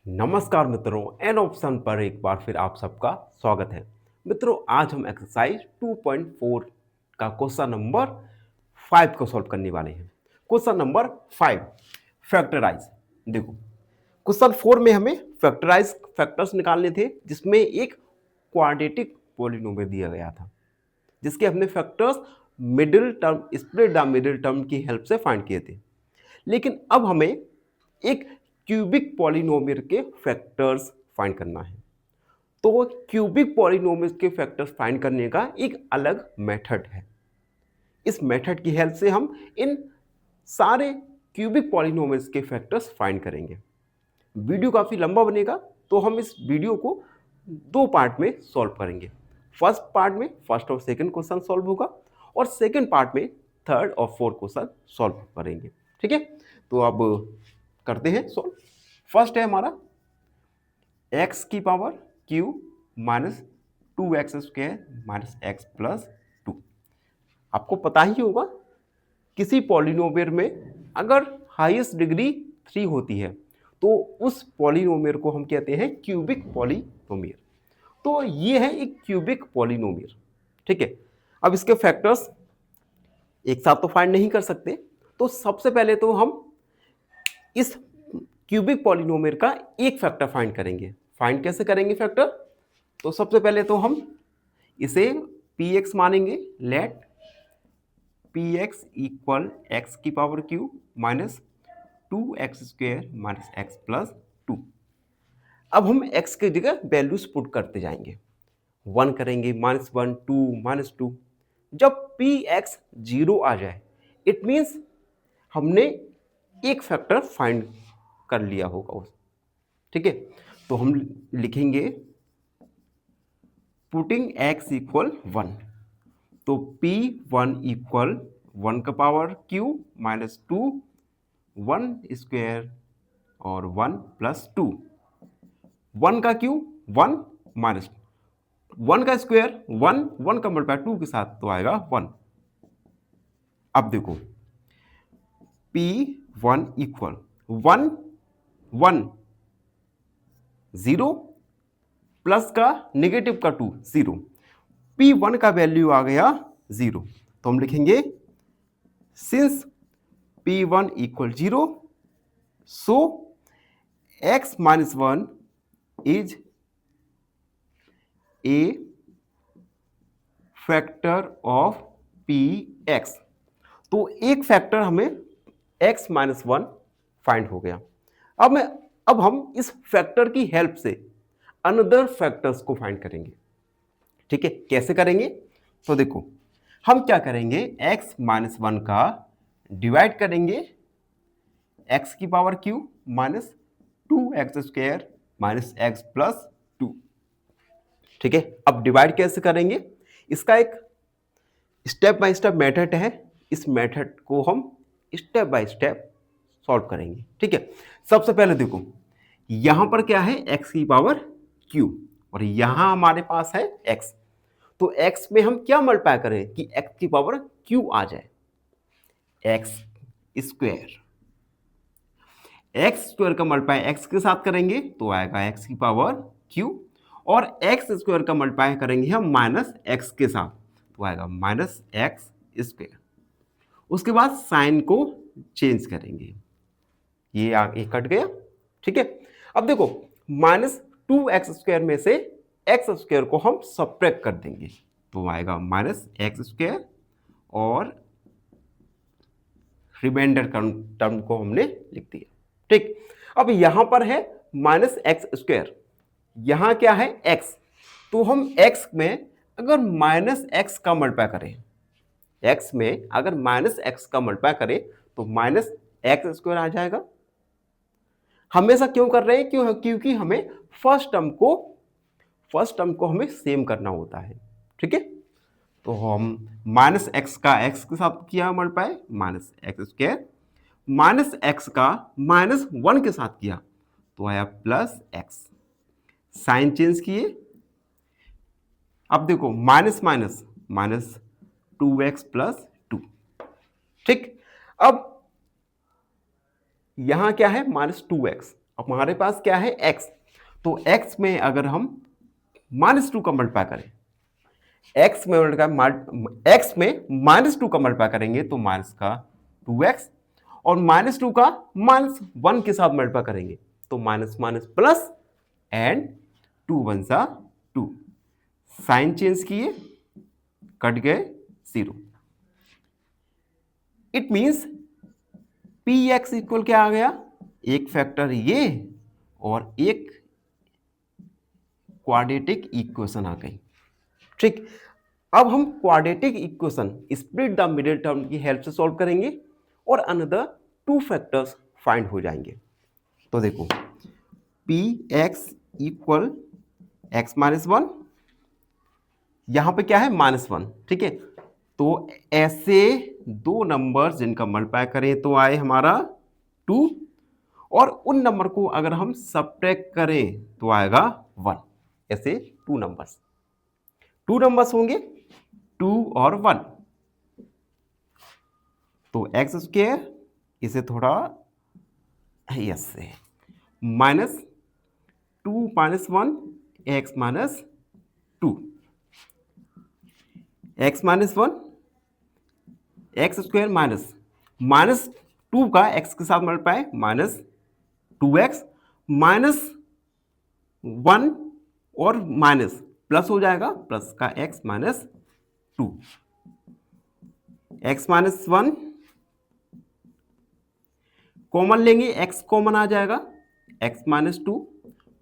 नमस्कार मित्रों, an option पर एक बार फिर आप सबका स्वागत है। मित्रों, आज हम एक्सरसाइज 2.4 का क्वेश्चन नंबर 5 को सॉल्व करने वाले हैं। Question number 5, factorise. देखो, क्वेश्चन 4 में हमें फैक्टराइज फैक्टर्स निकालने थे, जिसमें एक क्वाड्रेटिक पॉलिनोमियल दिया गया था, जिसके हमने factors middle term, split the middle term की हेल्प से फाइंड किए थे। लेकिन अब हमें एक क्यूबिक पॉलिनोमियल के फैक्टर्स फाइंड करना है। तो वो क्यूबिक पॉलिनोमियल के फैक्टर्स फाइंड करने का एक अलग मेथड है। इस मेथड की हेल्प से हम इन सारे क्यूबिक पॉलिनोमियल्स के फैक्टर्स फाइंड करेंगे। वीडियो काफ़ी लंबा बनेगा, तो हम इस वीडियो को दो पार्ट में सॉल्व करेंगे। फर्स्ट पार्ट में फर्स्ट और सेकंड क्वेश्चन सॉल्व होगा, और सेकंड पार्ट में थर्ड और फोर्थ क्वेश्चन सॉल्व करेंगे। ठीक है, तो अब करते हैं सॉल्व। फर्स्ट है हमारा x की power q minus 2x square minus x plus 2। आपको पता ही होगा, किसी पॉलिनोमियल में अगर हाईएस्ट डिग्री 3 होती है तो उस पॉलिनोमियल को हम कहते हैं क्यूबिक पॉलिनोमियल। तो ये है एक क्यूबिक पॉलिनोमियल। ठीक है, अब इसके फैक्टर्स एक साथ तो फाइंड नहीं कर सकते, तो सबसे पहले तो हम इस क्यूबिक पॉलिनोमियल का एक फैक्टर फाइंड करेंगे। फाइंड कैसे करेंगे फैक्टर? तो सबसे पहले तो हम इसे px मानेंगे। लेट px इक्वल एक्स की power Q minus 2x square minus x plus 2। अब हम x की जगह वैल्यूज पुट करते जाएंगे। 1 करेंगे, माइनस 1, 2, माइनस 2। जब px 0 आ जाए, इट मीन्स हमने एक फैक्टर फाइंड कर लिया होगा उस। ठीक है, तो हम लिखेंगे पुटिंग x इक्वल 1। तो p1 इक्वल 1 का पावर q माइनस 2, 1 स्क्वायर और 1 प्लस 2। 1 का q 1 माइनस 1 का स्क्वायर 1, 1 का मल्टीप्लाई 2 के साथ तो आएगा 1। अब देखो p1 इक्वल 1, 1 0 प्लस का नेगेटिव का 2 0। p1 का वैल्यू आ गया 0, तो हम लिखेंगे since p1 equal 0, so x minus 1 is a factor of px। तो एक फैक्टर हमें x माइनस 1 फाइंड हो गया। अब हम इस फैक्टर की हेल्प से अनदर फैक्टर्स को फाइंड करेंगे। ठीक है, कैसे करेंगे? तो देखो, हम क्या करेंगे, x माइनस 1 का डिवाइड करेंगे x की power q minus 2x square minus x plus 2। ठीक है, अब डिवाइड कैसे करेंगे? इसका एक स्टेप बाय स्टेप मेथड है। इस मेथड को हम स्टेप बाय स्टेप सॉल्व करेंगे। ठीक है, सबसे पहले देखो, यहां पर क्या है, x की पावर q और यहां हमारे पास है x। तो x में हम क्या मल्टीप्लाई करें कि x की पावर q आ जाए? एक्स स्क्वायर, एक्स स्क्वायर का मल्टीप्लाई x के साथ करेंगे तो आएगा x की पावर q, और एक्स स्क्वायर का मल्टीप्लाई करेंगे हम माइनस x के साथ तो आएगा माइनस एक्स स्क्वायर। उसके बाद साइन को चेंज करेंगे, ये आगे कट गया। ठीक है, अब देखो, माइनस 2x स्क्वायर में से x स्क्वायर को हम सब्ट्रैक्ट कर देंगे तो आएगा माइनस एक्स स्क्वायर, और रिमाइंडर टर्म को हमने लिख दिया। ठीक, अब यहां पर है माइनस एक्स स्क्वायर, यहां क्या है x, तो हम x में अगर माइनस एक्स का मल्टीप्लाई करें, x में अगर माइनस एक्स का मल्टीप्लाई करें तो माइनस एक्स स्क्वायर आ जाएगा। हमेशा क्यों कर रहे हैं? क्योंकि हमें फर्स्ट टर्म को हमें सेम करना होता है। ठीक है, तो हम माइनस एक्स का एक्स के साथ किया multiply minus x square, minus x का माइनस 1 के साथ किया तो आया प्लस एक्स। साइन चेंज किए, अब देखो minus minus minus 2x plus 2। ठीक, अब यहां क्या है, माइनस 2x, अब हमारे पास क्या है x, तो x में अगर हम -2 का मल्टीप्लाई करें, x में -2 का मल्टीप्लाई करेंगे तो माइनस का 2x, और -2 का -1 के साथ मल्टीप्लाई करेंगे तो minus minus plus and 2 one सा 2, साइन चेंज किए, कट गए 0। इट मींस px इक्वल क्या आ गया, एक फैक्टर ये और एक क्वाड्रेटिक इक्वेशन आ गई। ठीक, अब हम quadratic equation split the middle term की हेल्प से सॉल्व करेंगे और अनदर 2 फैक्टर्स फाइंड हो जाएंगे। तो देखो px इक्वल x माइनस 1, यहां पे क्या है -1, ठीक है। तो ऐसे 2 नंबर जिनका मल्टीप्लाई करें तो आए हमारा 2, और उन नंबर को अगर हम सब्ट्रैक्ट करें तो आएगा 1। ऐसे 2 नंबर्स होंगे 2 और 1। तो एक्स स्क्वायर, इसे थोड़ा यस से -2 minus 1 x minus 2, x minus 1 x square minus 2 का एक्स के साथ मल्टीप्लाई -2x -1 और माइनस प्लस हो जाएगा, प्लस का x minus 2, x minus 1 common लेंगे, x कॉमन आ जाएगा, x माइनस 2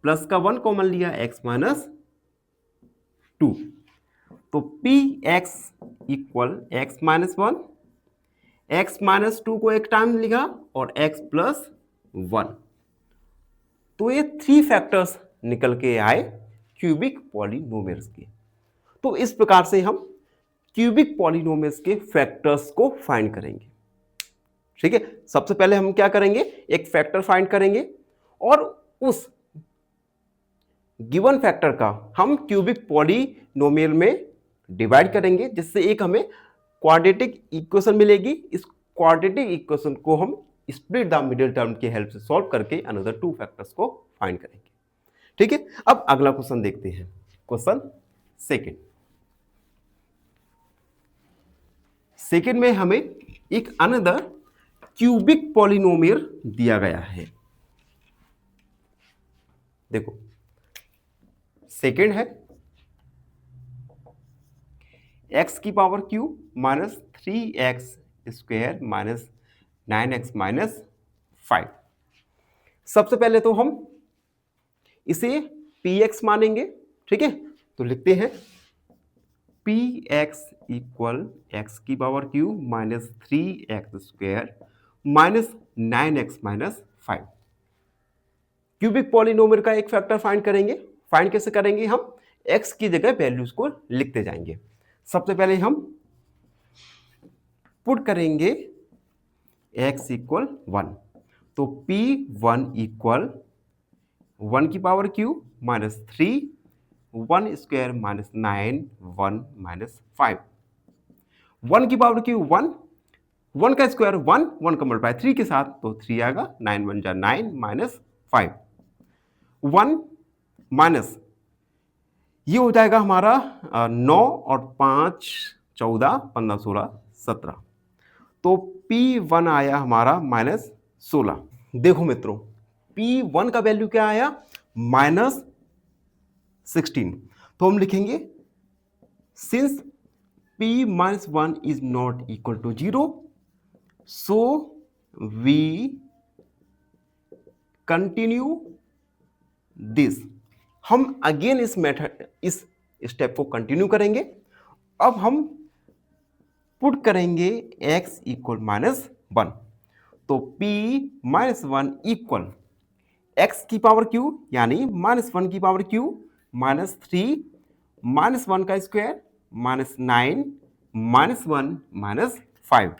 प्लस का 1 कॉमन लिया, x माइनस 2। तो px equal x minus 1, x minus 2 को एक टाइम लिखा और x प्लस 1। तो ये 3 फैक्टर्स निकल के आए क्यूबिक पॉलिनोमियल्स के। तो इस प्रकार से हम क्यूबिक पॉलिनोमियल्स के फैक्टर्स को फाइंड करेंगे। ठीक है, सबसे पहले हम क्या करेंगे, एक फैक्टर फाइंड करेंगे और उस गिवन फैक्टर का हम क्यूबिक पॉलिनोमियल में डिवाइड करेंगे, जिससे एक हमें क्वाड्रेटिक इक्वेशन मिलेगी। इस क्वाड्रेटिक इक्वेशन को हम स्प्लिट द मिडिल टर्म की हेल्प से सॉल्व करके अनदर 2 फैक्टर्स को फाइंड करेंगे। ठीक है, अब अगला क्वेश्चन देखते हैं, क्वेश्चन सेकंड में हमें एक अनदर क्यूबिक पॉलिनोमियल दिया गया है। देखो सेकंड है x की power q minus 3x square minus 9x minus 5। सबसे पहले तो हम इसे px मानेंगे। ठीक है, तो लिखते हैं px इक्वल x की power q minus 3x square minus 9x minus 5। Cubic polynomial का एक फैक्टर फाइंड करेंगे। फाइंड कैसे करेंगे, हम x की जगह वैल्यूज को लिखते जाएंगे। सबसे पहले हम पुट करेंगे x इक्वल 1, तो p1 इक्वल 1 की power q minus 3 1 square minus 9 1 minus 5। 1 की पावर q 1, 1 का स्क्वायर 1, 1 का मल्टीप्लाई 3 के साथ, तो 3 आएगा, 9 1 जा 9 माइनस 5, 1 माइनस ये हो जाएगा हमारा 9 और 5 14 15 16 17, तो P1 आया हमारा माइनस 16। देखो मित्रों, P1 का वैल्यू क्या आया, माइनस 16। तो हम लिखेंगे since P minus 1 is not equal to 0, so we continue this. हम अगेन इस स्टेप को कंटिन्यू करेंगे। अब हम पुट करेंगे x इक्वल माइनस 1, तो p माइनस 1 इक्वल x की पावर q यानी माइनस 1 की पावर q माइनस 3 माइनस 1 का square minus 9 minus 1 minus 5,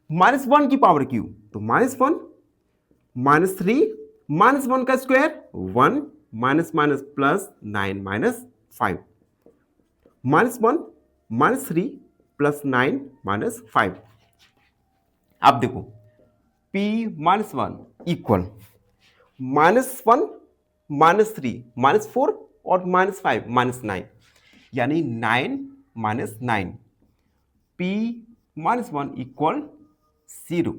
minus 1 की पावर q, तो माइनस 1 माइनस 3 माइनस 1 का square 1 minus minus plus 9 minus 5, minus 1 minus 3 plus 9 minus 5। अब देखो p माइनस 1 इक्वल -1 -3 -4 और -5 -9, यानी 9 -9 p -1 equal 0।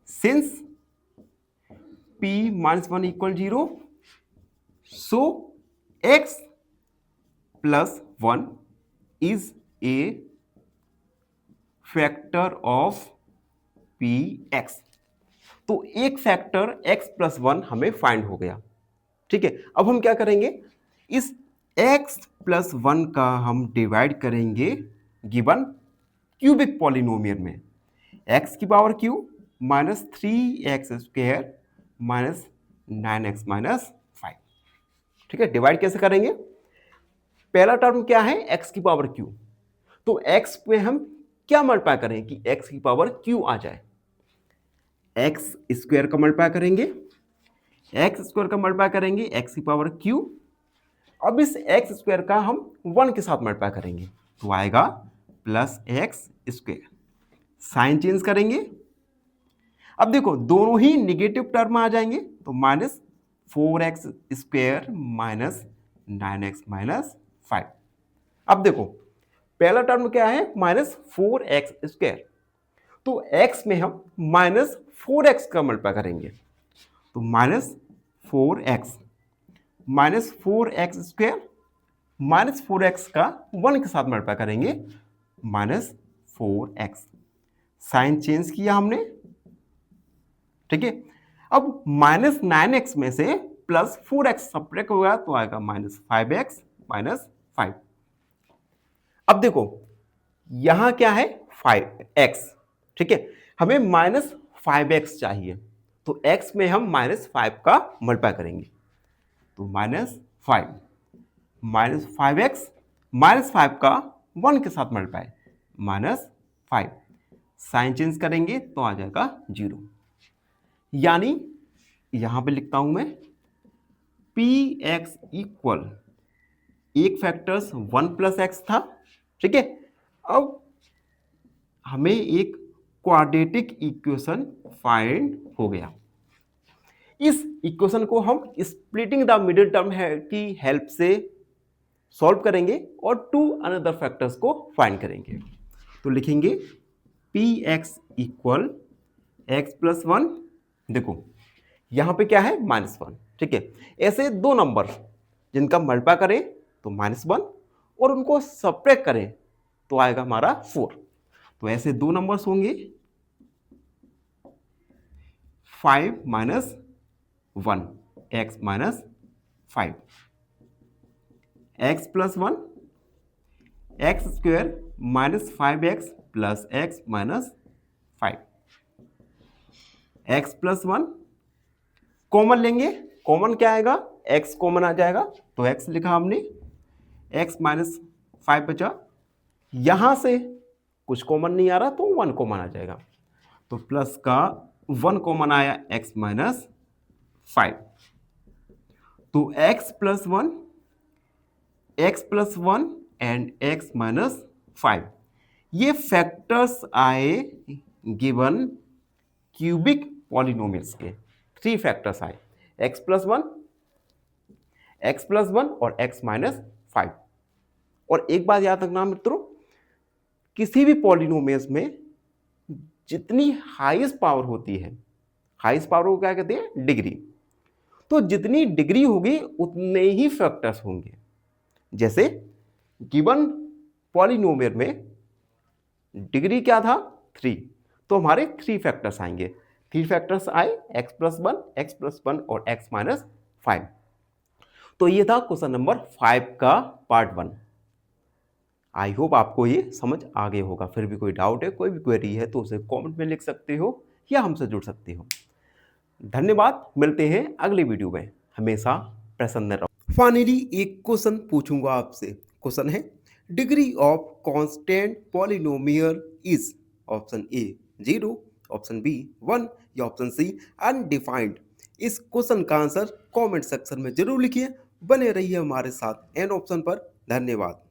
Since p -1 equal 0, so x plus 1 is a factor of px। तो एक factor x plus 1 हमें find हो गया। ठीक है, अब हम क्या करेंगे, इस x प्लस 1 का हम डिवाइड करेंगे गिवन क्यूबिक पॉलिनोमियल में, x की पावर q -3x² -9x -5। ठीक है, डिवाइड कैसे करेंगे, पहला टर्म क्या है, x की पावर q, तो x पे हम क्या मल्टीप्लाई करें कि x की पावर q आ जाए, x स्क्वायर का मल्टीप्लाई करेंगे, x स्क्वायर का मल्टीप्लाई करेंगे x की पावर q। अब इस x स्क्वायर का हम 1 के साथ मल्टीप्लाई करेंगे तो आएगा plus x square, sign change करेंगे। अब देखो दोनों ही निगेटिव टर्म आ जाएंगे तो -4x स्क्वायर -9x -5। अब देखो पहला टर्म क्या है, -4x स्क्वायर, तो x में हम -4x का मल्टीप्लाई करेंगे तो -4x स्क्वायर -4x का 1 के साथ मल्टीप्लाई करेंगे -4x, साइन चेंज किया हमने। ठीक है, अब -9x में से +4x सब्ट्रैक्ट होगा तो आएगा -5x -5। अब देखो यहां क्या है 5x, ठीक है, हमें -5x चाहिए तो x में हम -5 का मल्टीप्लाई करेंगे तो -5 -5x -5 का 1 के साथ मल्टीप्लाई -5, साइन चेंज करेंगे तो आ जाएगा 0, यानी यहां पे लिखता हूं मैं px इक्वल एक फैक्टर्स 1 + x था। ठीक है, अब हमें एक क्वाड्रेटिक इक्वेशन फाइंड हो गया। इस इक्वेशन को हम स्प्लिटिंग द मिडिल टर्म की हेल्प से सॉल्व करेंगे और 2 अनदर फैक्टर्स को फाइंड करेंगे। तो लिखेंगे px इक्वल x + 1, देखो यहां पे क्या है -1। ठीक है, ऐसे दो नंबर जिनका मल्टीप्लाई करें तो -1 और उनको सब्ट्रैक्ट करें तो आएगा हमारा 4। तो ऐसे दो नंबर्स होंगे 5 - 1 x -5, x + 1 x square -5x + x -5, x + 1 common लेंगे, कॉमन क्या आएगा, x कॉमन आ जाएगा तो x लिखा हमने, x -5 बचा, यहां से कुछ कॉमन नहीं आ रहा तो 1 कॉमन आ जाएगा तो प्लस का 1 कॉमन आया x -5, तो x + 1 एंड x -5 ये फैक्टर्स आए गिवन क्यूबिक पॉलिनोमियल्स के, 3 फैक्टर्स आए x + 1 और x -5। और एक बात याद रखना मित्रों, किसी भी पॉलिनोमियल्स में जितनी हाईएस्ट पावर होती है, हाईएस्ट पावर को क्या कहते हैं, डिग्री, तो जितनी डिग्री होगी उतने ही फैक्टर्स होंगे। जैसे गिवन पॉलिनोमियल में डिग्री क्या था 3, तो हमारे 3 फैक्टर्स आएंगे, 3 फैक्टर्स आए x + 1 और x -5। तो ये था क्वेश्चन नंबर 5 का पार्ट 1। आई होप आपको ये समझ आ गया होगा। फिर भी कोई डाउट है, कोई भी क्वेरी है तो उसे कमेंट में लिख सकते हो या हमसे जुड़ सकते हो। धन्यवाद, मिलते हैं अगली वीडियो में, हमेशा प्रसन्न रहो। फाइनली एक क्वेश्चन पूछूंगा आपसे, क्वेश्चन है degree of constant polynomial is option A 0, option B 1 या ऑप्शन सी अनडिफाइंड। इस क्वेश्चन का आंसर कमेंट सेक्शन में जरूर लिखिए। बने रहिए हमारे साथ एन ऑप्शन पर। धन्यवाद।